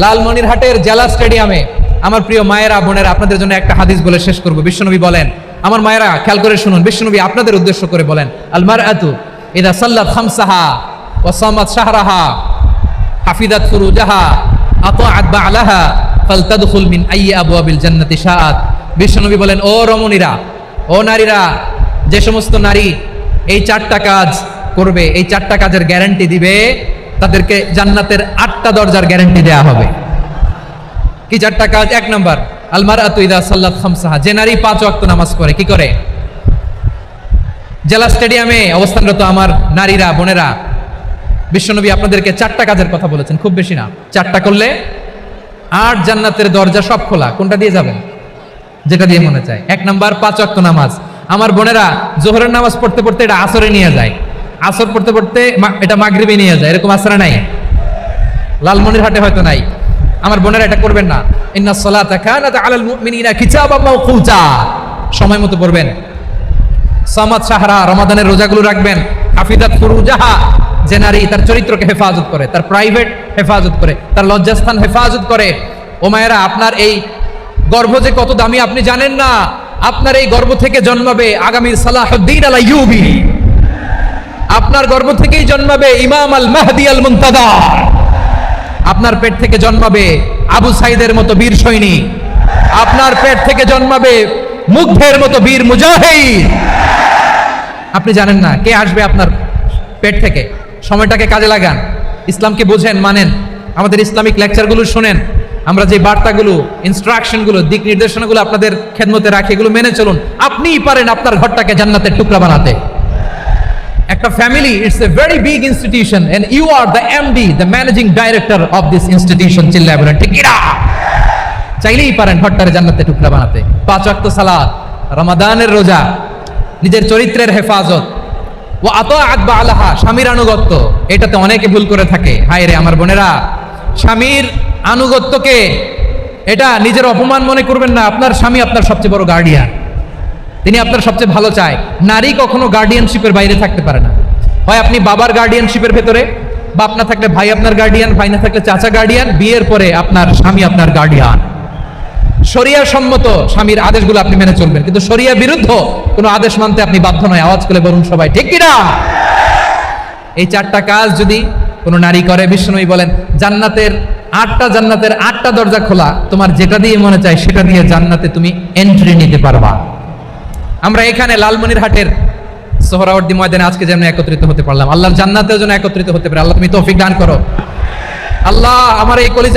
লালমনিরহাটের জেলা স্টেডিয়ামে আমার প্রিয় মায়েরা বোনেরা আপনাদের জন্য একটা হাদিস বলে শেষ করব। বিশ্বনবী বলেন, আমার মায়েরা খেয়াল করে শুনুন, বিশ্বনবী আপনাদের উদ্দেশ্য করে বলেন, আল মারআতু ইযা সাল্লাত খামসাহা ওয়া সামাত শাহরাহা হাফিজাত ফুরুজাহা আতাআত বা'লাহা ফালতাদখুল মিন আইয়ি আবওয়াবিল জান্নাতি শাআত। বিশ্বনবী বলেন, ও রমণীরা, ও নারীরা, যে সমস্ত নারী এই চারটা কাজ করবে, এই চারটা কাজের গ্যারান্টি দিবে, তাদেরকে জান্নাতের 8টা দরজার গ্যারান্টি দেয়া হবে। কি চারটা কাজ? 1 নাম্বার, আল মারআতু ইযা সাল্লাত খামসাহা, যে নারী 5 ওয়াক্ত নামাজ পড়ে। কি করে? জেলা স্টেডিয়ামে অবস্থানরত আমার নারীরা বোনেরা, বিশ্বনবী আপনাদেরকে 4টা কাজের কথা বলেছেন, খুব বেশি না। 4টা করলে 8 জান্নাতের দরজা সব খোলা। কোনটা দিয়ে যাবেন? যেটা দিয়ে মনে চায়। 1 নাম্বার 5 ওয়াক্ত নামাজ। আমার বোনেরা জোহরের নামাজ পড়তে পড়তে এটা আসরে নিয়ে যায়, আসর পড়তে পড়তে এটা মাগরিবে নিয়ে যায়, এরকম আসরে নাই? লালমনিরহাটে হয়তো নাই। আমার বোনেরা এটা করবেন না। ইন্নাস সালাতা কানাত আলাল মুমিনিনা কিতাবাম মাওকুতা, সময় মতো পড়বেন। সামাত শাহরা, রমাদানের রোজাগুলো রাখবেন। হাফিজাত ফুরুজাহা, যে নারী তার চরিত্রকে হেফাজত করে, তার প্রাইভেট হেফাজত করে, তার লজ্জাস্থান হেফাজত করে। ও মায়েরা, আপনার এই গর্ভ যে কত দামি আপনি জানেন না। আপনার এই গর্ভ থেকে জন্মাবে আগামীর সালাহুদ্দিন আল আইয়ুবী। আপনার গর্ভ থেকেই জন্মাবে ইমাম আল মাহদি আল মুনতাদা। আপনার পেট থেকে জন্মাবে আবু সাইদের মতো বীর সৈনিক। আপনার পেট থেকে জন্মাবে মুগ্ধের মতো বীর মুজাহিদ। আপনি জানেন না কে আসবে আপনার পেট থেকে। সময়টাকে কাজে লাগান, ইসলামকে বোঝেন, মানেন, আমাদের ইসলামিক লেকচারগুলো শুনেন। আমরা যে বার্তাগুলো, ইনস্ট্রাকশনগুলো, দিক নির্দেশনাগুলো আপনাদের খেদমতে রাখি, এগুলো মেনে চলুন। আপনিই পারেন আপনার ঘরটাকে জান্নাতের টুকরা বানাতে। একটা family, it's a very big institution and you are the MD, the managing director of this institution. চিল্লায় বলেন ঠিক কিনা? চাইলেই পারেন ঘরটারে জান্নাতের টুকরা বানাতে। 5 ওয়াক্ত সালাত, রমাদানের রোজা, নিজের চরিত্রের হেফাজত, ওয়া আতাআত বা'লাহা, স্বামীর আনুগত্য। এটাতে অনেকে ভুল করে থাকে। হায় রে আমার বোনেরা, স্বামীর আনুগত্যকে এটা নিজের অপমান মনে করবেন না। আপনার স্বামী আপনার সবচেয়ে বড় গার্ডিয়ান, তিনি আপনার সবচেয়ে ভালো চায়। নারী কখনো গার্ডিয়ানশিপের বাইরে থাকতে পারে না। হয় আপনি বাবার গার্ডিয়ানশিপের ভেতরে, বাপ না থাকলে ভাই আপনার গার্ডিয়ান, ভাই না থাকলে চাচা গার্ডিয়ান, বিয়ের পরে আপনার স্বামী আপনার গার্ডিয়ান। শরিয়া সম্মত স্বামীর আদেশগুলো আপনি মেনে চলবেন, কিন্তু শরিয়া বিরুদ্ধ কোনো আদেশ মানতে আপনি বাধ্য নয়। আওয়াজ করে বলুন সবাই ঠিক কিনা? এই 4টা কাজ যদি কোনো নারী করে, বিশ্বনবী বলেন জান্নাতের 8টা দরজা খোলা। তোমার যেটা দিয়ে মনে চায় সেটা দিয়ে জান্নাতে তুমি এন্ট্রি নিতে পারবা। আমরা এখানে লালমনিরহাটের সোহরাওয়ার্দী ময়দানে আজকে যেন একত্রিত হতে পারলাম, আল্লাহর জান্নাতেও যেন একত্রিত হতে পারে। আল্লাহ তুমি তৌফিক দান করো। আল্লাহ আমার এই কলিজা